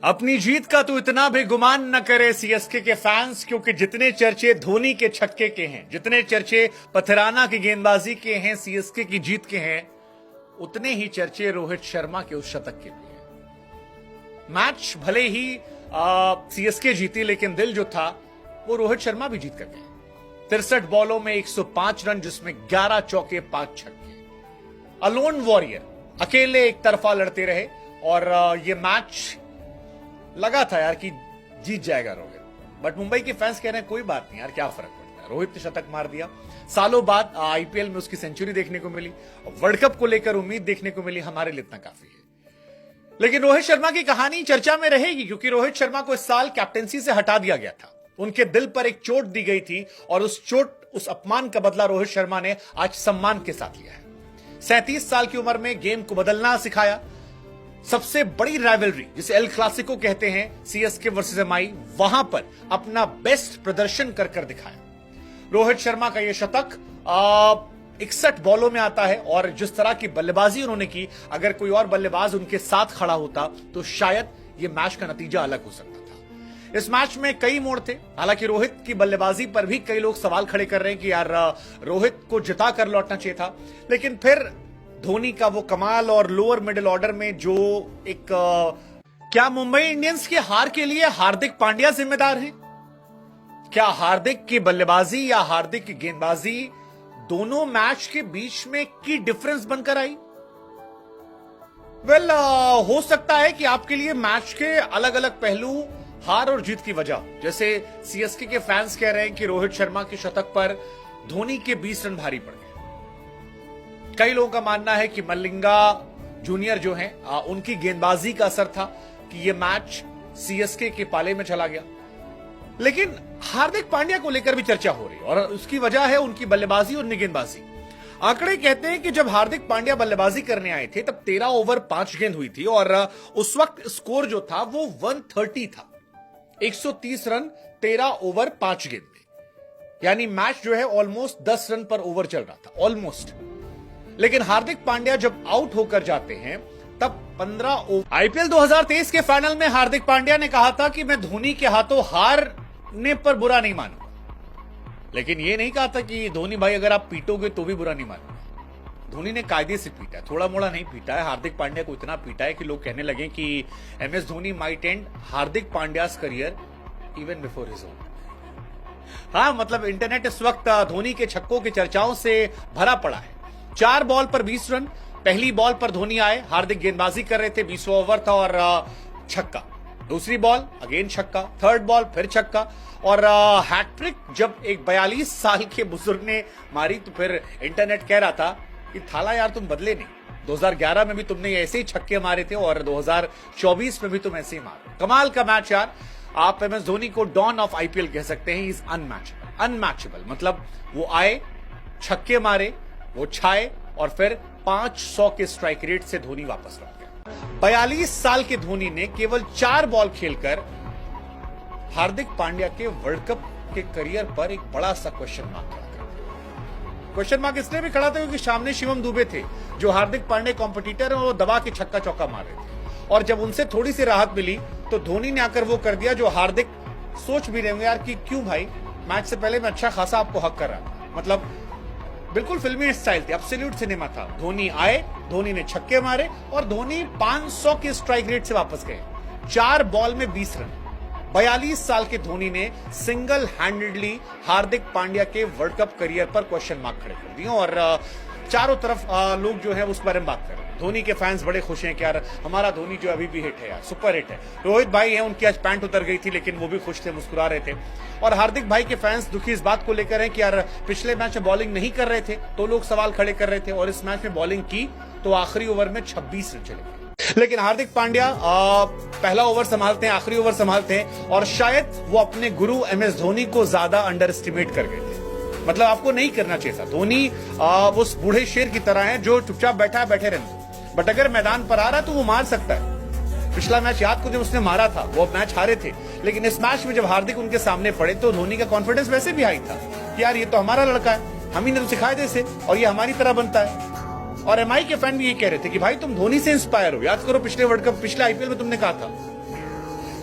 अपनी जीत का तो इतना भी गुमान न करे सीएसके के फैंस, क्योंकि जितने चर्चे धोनी के छक्के के हैं, जितने चर्चे पथराना की गेंदबाजी के हैं, सीएसके की जीत के हैं, उतने ही चर्चे रोहित शर्मा के उस शतक के भी हैं। मैच भले ही सीएसके जीती, लेकिन दिल जो था वो रोहित शर्मा भी जीत कर गए। 63 बॉलों में 105 रन, जिसमें 11 चौके 5 छक्के। अलोन वॉरियर, अकेले एक तरफा लड़ते रहे और ये मैच लगा था यार कि जीत जाएगा रोहित, बट मुंबई के फैंस कह रहे हैं कोई बात नहीं यार, क्या फर्क पड़ता है, रोहित ने शतक मार दिया। सालों बाद आईपीएल में उसकी सेंचुरी देखने को मिली, वर्ल्ड कप को लेकर उम्मीद देखने को मिली, हमारे लिए इतना काफी है। लेकिन रोहित शर्मा की कहानी चर्चा में रहेगी, क्योंकि रोहित शर्मा को इस साल कैप्टेंसी से हटा दिया गया था। उनके दिल पर एक चोट दी गई थी और उस चोट, उस अपमान का बदला रोहित शर्मा ने आज सम्मान के साथ लिया है। 37 साल की उम्र में गेम को बदलना सिखाया। सबसे बड़ी राइवलरी जिसे एल क्लासिको कहते हैं, सीएसके वर्सेस एमआई, वहां पर अपना बेस्ट प्रदर्शन कर कर दिखाया। रोहित शर्मा का यह शतक 61 बॉलों में आता है और जिस तरह की बल्लेबाजी उन्होंने की, अगर कोई और बल्लेबाज उनके साथ खड़ा होता तो शायद यह मैच का नतीजा अलग हो सकता था। इस मैच में कई मोड़ थे। हालांकि रोहित की बल्लेबाजी पर भी कई लोग सवाल खड़े कर रहे हैं कि यार रोहित को जिता कर लौटना चाहिए था, लेकिन फिर धोनी का वो कमाल और लोअर मिडिल ऑर्डर में जो एक क्या मुंबई इंडियंस की हार के लिए हार्दिक पांड्या जिम्मेदार हैं? क्या हार्दिक की बल्लेबाजी या हार्दिक की गेंदबाजी दोनों मैच के बीच में की डिफरेंस बनकर आई? वेल, हो सकता है कि आपके लिए मैच के अलग अलग पहलू हार और जीत की वजह, जैसे सीएसके के फैंस कह रहे हैं कि रोहित शर्मा के शतक पर धोनी के 20 रन भारी पड़ गए। कई लोगों का मानना है कि मलिंगा जूनियर जो हैं, उनकी गेंदबाजी का असर था कि यह मैच सीएसके के पाले में चला गया। लेकिन हार्दिक पांड्या को लेकर भी चर्चा हो रही है और उसकी वजह है उनकी बल्लेबाजी और गेंदबाजी। आंकड़े कहते हैं कि जब हार्दिक पांड्या बल्लेबाजी करने आए थे तब 13 ओवर 5 गेंद हुई थी और उस वक्त स्कोर जो था वो 130 था। 130 रन 13 ओवर 5 गेंद में, यानी मैच जो है ऑलमोस्ट 10 रन पर ओवर चल रहा था, ऑलमोस्ट। लेकिन हार्दिक पांड्या जब आउट होकर जाते हैं तब 15 ओवर। आईपीएल 2023 के फाइनल में हार्दिक पांड्या ने कहा था कि मैं धोनी के हाथों हारने पर बुरा नहीं मानूंगा, लेकिन यह नहीं कहा था कि धोनी भाई अगर आप पीटोगे तो भी बुरा नहीं मानूंगा। धोनी ने कायदे से पीटा है, थोड़ा मोड़ा नहीं पीटा है। हार्दिक पांड्या को इतना पीटा है कि लोग कहने लगे कि MS Dhoni might and Hardik Pandyas career even before his own. हाँ, मतलब इंटरनेट इस वक्त धोनी के छक्कों की चर्चाओं से भरा पड़ा है। 4 बॉल पर 20 रन। पहली बॉल पर धोनी आए, हार्दिक गेंदबाजी कर रहे थे, 20वां ओवर था और छक्का। दूसरी बॉल अगेन छक्का, थर्ड बॉल फिर छक्का और हैट्रिक जब एक 42 साल के बुजुर्ग ने मारी तो फिर इंटरनेट कह रहा था कि थाला यार तुम बदले नहीं, 2011 में भी तुमने ऐसे ही छक्के मारे थे और 2024 में भी तुम ऐसे ही मारो। कमाल का मैच यार। आप एमएस धोनी को डॉन ऑफ आईपीएल कह सकते हैं। इज अनमैचेबल, मतलब वो आए, छक्के मारे, वो छाए और फिर 500 के स्ट्राइक रेट से धोनी वापस लौट गए। 42 साल के धोनी ने केवल 4 बॉल खेलकर हार्दिक पांड्या के वर्ल्ड कप के करियर पर एक बड़ा सा क्वेश्चन मार्क खड़ा कर दिया। क्वेश्चन मार्क इसलिए भी खड़ा था क्योंकि सामने शिवम दुबे थे जो हार्दिक पांड्या कॉम्पिटिटर और वो दबा के छक्का चौका मार रहे थे, और जब उनसे थोड़ी सी राहत मिली तो धोनी ने आकर वो कर दिया जो हार्दिक सोच भी रहे होंगे यार कि क्यों भाई, मैच से पहले मैं अच्छा खासा आपको हक कर रहा था। मतलब बिल्कुल फिल्मी स्टाइल थी, एब्सोल्यूट सिनेमा था। धोनी आए, धोनी ने छक्के मारे और धोनी 500 के स्ट्राइक रेट से वापस गए। 4 बॉल में 20 रन। 42 साल के धोनी ने सिंगल हैंडेडली हार्दिक पांड्या के वर्ल्ड कप करियर पर क्वेश्चन मार्क खड़े कर दिए और चारों तरफ लोग जो है उस बारे में बात कर रहे हैं। धोनी के फैंस बड़े खुश हैं कि यार हमारा धोनी जो अभी भी हिट है यार, सुपर हिट है। रोहित भाई है, उनकी आज पैंट उतर गई थी लेकिन वो भी खुश थे, मुस्कुरा रहे थे। और हार्दिक भाई के फैंस दुखी इस बात को लेकर हैं कि यार पिछले मैच में बॉलिंग नहीं कर रहे थे तो लोग सवाल खड़े कर रहे थे, और इस मैच में बॉलिंग की तो आखिरी ओवर में 26 रन चले गए। लेकिन हार्दिक पांड्या पहला ओवर संभालते हैं, आखिरी ओवर संभालते हैं और शायद वो अपने गुरु एमएस धोनी को ज्यादा अंडर एस्टिमेट कर गए थे। मतलब आपको नहीं करना चाहिए था। धोनी उस बूढ़े शेर की तरह है जो चुपचाप बैठा है, बैठे रहने, बट अगर मैदान पर आ रहा है तो वो मार सकता है। पिछला मैच याद को जब उसने मारा था वो मैच हारे थे, लेकिन इस मैच में जब हार्दिक उनके सामने पड़े तो धोनी का कॉन्फिडेंस वैसे भी हाई था कि यार ये तो हमारा लड़का है, हम ही ने तो सिखाया जैसे, और ये हमारी तरह बनता है। और एमआई के फैन भी ये कह रहे थे कि भाई तुम धोनी से इंस्पायर हो, याद करो पिछले वर्ल्ड कप, पिछले आईपीएल में तुमने कहा था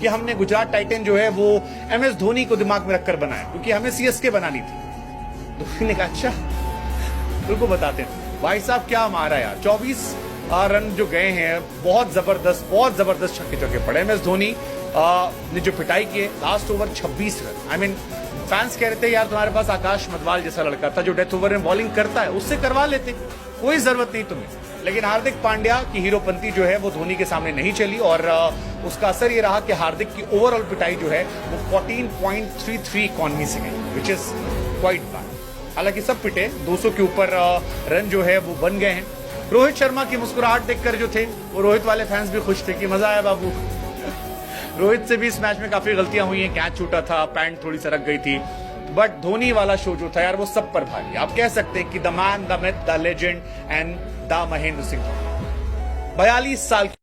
कि हमने गुजरात टाइटन जो है वो MS धोनी को दिमाग में रखकर बनाया, क्योंकि हमें CSK बनानी थी। धोनी ने कहा अच्छा तुमको बताते हैं भाई साहब क्या मारा यार, 24 रन जो गए हैं, बहुत जबरदस्त छक्के चौके पड़े। MS धोनी ने जो पिटाई किए, last over 26 run. I mean fans कह रहे थे यार तुम्हारे पास आकाश मधवाल जैसा लड़का था जो डेथ ओवर में बॉलिंग करता है, उससे करवा लेते, कोई जरूरत नहीं तुम्हें। लेकिन हार्दिक पांड्या की हीरोपंती जो है वो धोनी के सामने नहीं चली, और उसका असर ये रहा कि हार्दिक की ओवरऑल पिटाई जो है वो 14.33 इकॉनमी से गई, विच इज क्वाइट बैड। हालांकि सब पिटे, 200 के ऊपर रन जो है वो बन गए हैं। रोहित शर्मा की मुस्कुराहट देखकर जो थे वो रोहित वाले फैंस भी खुश थे कि मजा आया बाबू। रोहित से भी इस मैच में काफी गलतियां हुई हैं, कैच छूटा था, पैंट थोड़ी सरक गई थी, बट धोनी वाला शो जो था यार वो सब पर भारी। आप कह सकते हैं कि the man, the myth, the legend and the Mahendra Singh Dhoni 42 साल